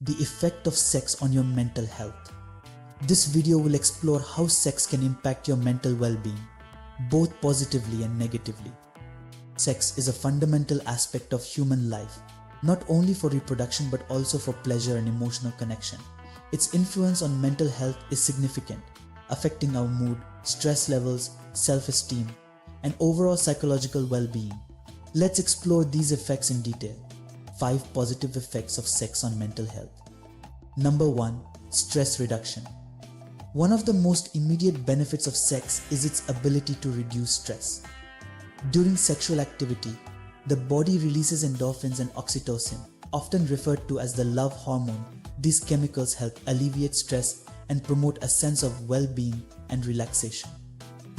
the effect of sex on your mental health. This video will explore how sex can impact your mental well-being, both positively and negatively. Sex is a fundamental aspect of human life, not only for reproduction but also for pleasure and emotional connection. Its influence on mental health is significant, affecting our mood, stress levels, self-esteem, and overall psychological well-being. Let's explore these effects in detail. 5 positive effects of sex on mental health. Number 1. Stress reduction. One of the most immediate benefits of sex is its ability to reduce stress. During sexual activity, the body releases endorphins and oxytocin, often referred to as the love hormone. These chemicals help alleviate stress and promote a sense of well-being and relaxation.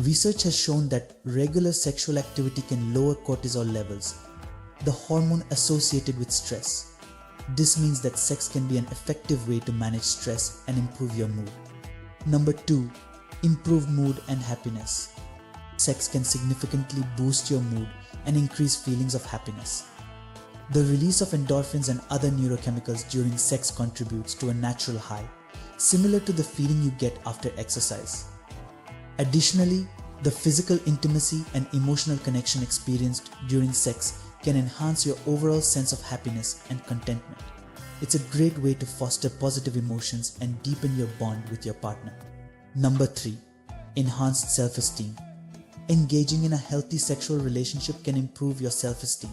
Research has shown that regular sexual activity can lower cortisol levels, the hormone associated with stress. This means that sex can be an effective way to manage stress and improve your mood. Number 2. Improve mood and happiness. Sex can significantly boost your mood and increase feelings of happiness. The release of endorphins and other neurochemicals during sex contributes to a natural high, similar to the feeling you get after exercise. Additionally, the physical intimacy and emotional connection experienced during sex can enhance your overall sense of happiness and contentment. It's a great way to foster positive emotions and deepen your bond with your partner. Number 3. Enhanced self-esteem. Engaging in a healthy sexual relationship can improve your self-esteem.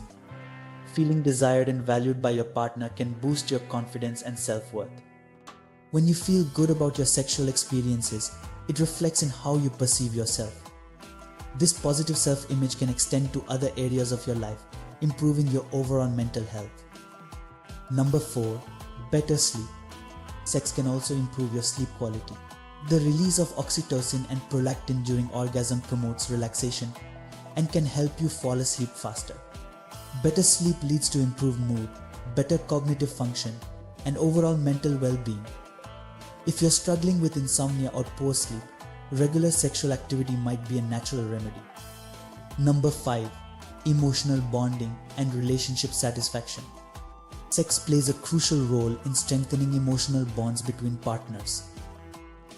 Feeling desired and valued by your partner can boost your confidence and self-worth. When you feel good about your sexual experiences, it reflects in how you perceive yourself. This positive self-image can extend to other areas of your life, improving your overall mental health. Number 4. Better sleep. Sex can also improve your sleep quality. The release of oxytocin and prolactin during orgasm promotes relaxation and can help you fall asleep faster. Better sleep leads to improved mood, better cognitive function, and overall mental well-being. If you're struggling with insomnia or poor sleep, regular sexual activity might be a natural remedy. Number 5. Emotional bonding and relationship satisfaction. Sex plays a crucial role in strengthening emotional bonds between partners.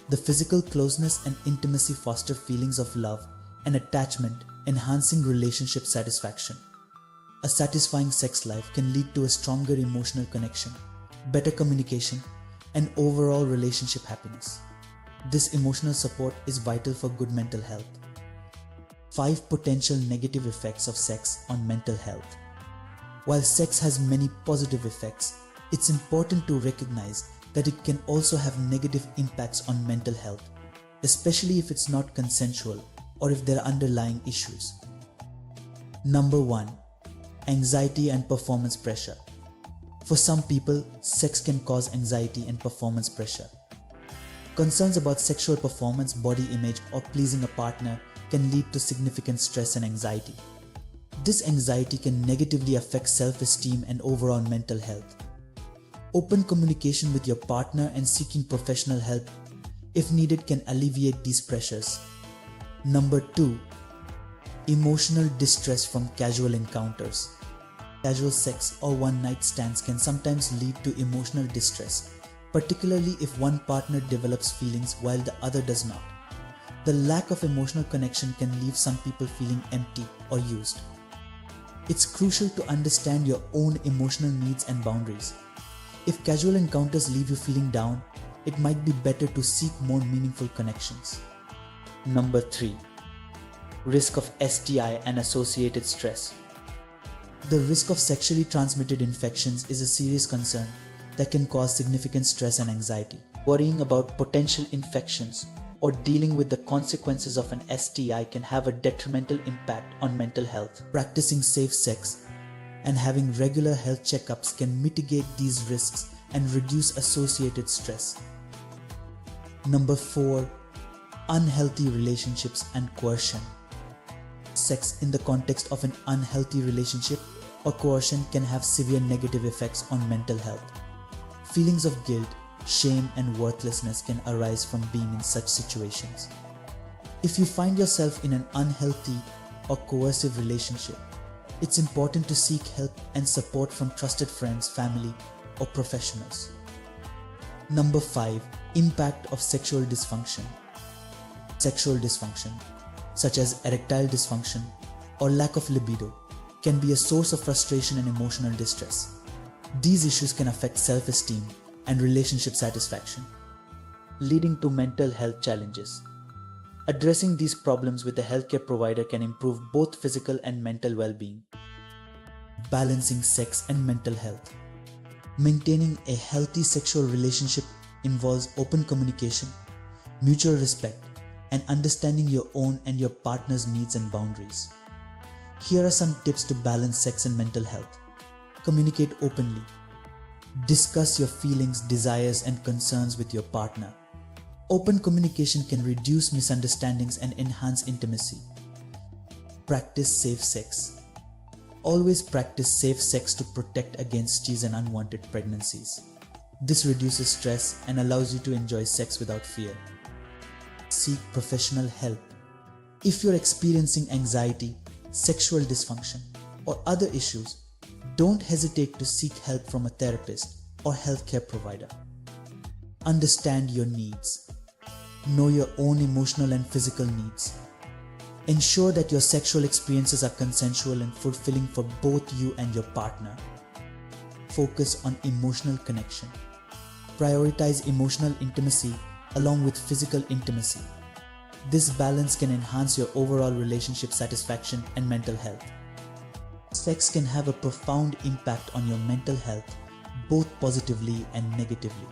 The physical closeness and intimacy foster feelings of love and attachment, enhancing relationship satisfaction. A satisfying sex life can lead to a stronger emotional connection, better communication, and overall relationship happiness. This emotional support is vital for good mental health. 5 potential negative effects of sex on mental health. While sex has many positive effects, it's important to recognize that it can also have negative impacts on mental health, especially if it's not consensual or if there are underlying issues. Number 1. Anxiety and performance pressure. For some people, sex can cause anxiety and performance pressure. Concerns about sexual performance, body image, or pleasing a partner can lead to significant stress and anxiety. This anxiety can negatively affect self-esteem and overall mental health. Open communication with your partner and seeking professional help, if needed, can alleviate these pressures. Number 2. Emotional distress from casual encounters. Casual sex or one-night stands can sometimes lead to emotional distress, particularly if one partner develops feelings while the other does not. The lack of emotional connection can leave some people feeling empty or used. It's crucial to understand your own emotional needs and boundaries. If casual encounters leave you feeling down, it might be better to seek more meaningful connections. Number 3. Risk of STI and associated stress. The risk of sexually transmitted infections is a serious concern that can cause significant stress and anxiety. Worrying about potential infections or dealing with the consequences of an STI can have a detrimental impact on mental health. Practicing safe sex and having regular health checkups can mitigate these risks and reduce associated stress. Number 4. Unhealthy relationships and coercion. Sex in the context of an unhealthy relationship or coercion can have severe negative effects on mental health. Feelings of guilt, shame, and worthlessness can arise from being in such situations. If you find yourself in an unhealthy or coercive relationship, it's important to seek help and support from trusted friends, family, or professionals. Number 5. Impact of sexual dysfunction. Sexual dysfunction, such as erectile dysfunction or lack of libido, can be a source of frustration and emotional distress. These issues can affect self-esteem and relationship satisfaction, leading to mental health challenges. Addressing these problems with a healthcare provider can improve both physical and mental well-being. Balancing sex and mental health. Maintaining a healthy sexual relationship involves open communication, mutual respect, and understanding your own and your partner's needs and boundaries. Here are some tips to balance sex and mental health. Communicate openly. Discuss your feelings, desires, and concerns with your partner. Open communication can reduce misunderstandings and enhance intimacy. Practice safe sex. Always practice safe sex to protect against STIs and unwanted pregnancies. This reduces stress and allows you to enjoy sex without fear. Seek professional help. If you're experiencing anxiety, sexual dysfunction, or other issues, don't hesitate to seek help from a therapist or healthcare provider. Understand your needs. Know your own emotional and physical needs. Ensure that your sexual experiences are consensual and fulfilling for both you and your partner. Focus on emotional connection. Prioritize emotional intimacy along with physical intimacy. This balance can enhance your overall relationship satisfaction and mental health. Sex can have a profound impact on your mental health, both positively and negatively.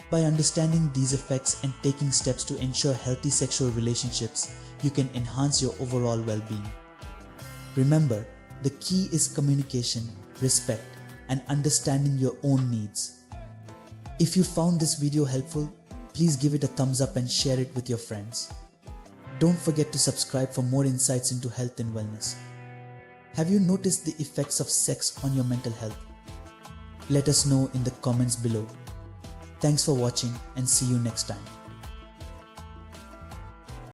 By understanding these effects and taking steps to ensure healthy sexual relationships, you can enhance your overall well-being. Remember, the key is communication, respect, and understanding your own needs. If you found this video helpful, please give it a thumbs up and share it with your friends. Don't forget to subscribe for more insights into health and wellness. Have you noticed the effects of sex on your mental health? Let us know in the comments below. Thanks for watching and see you next time.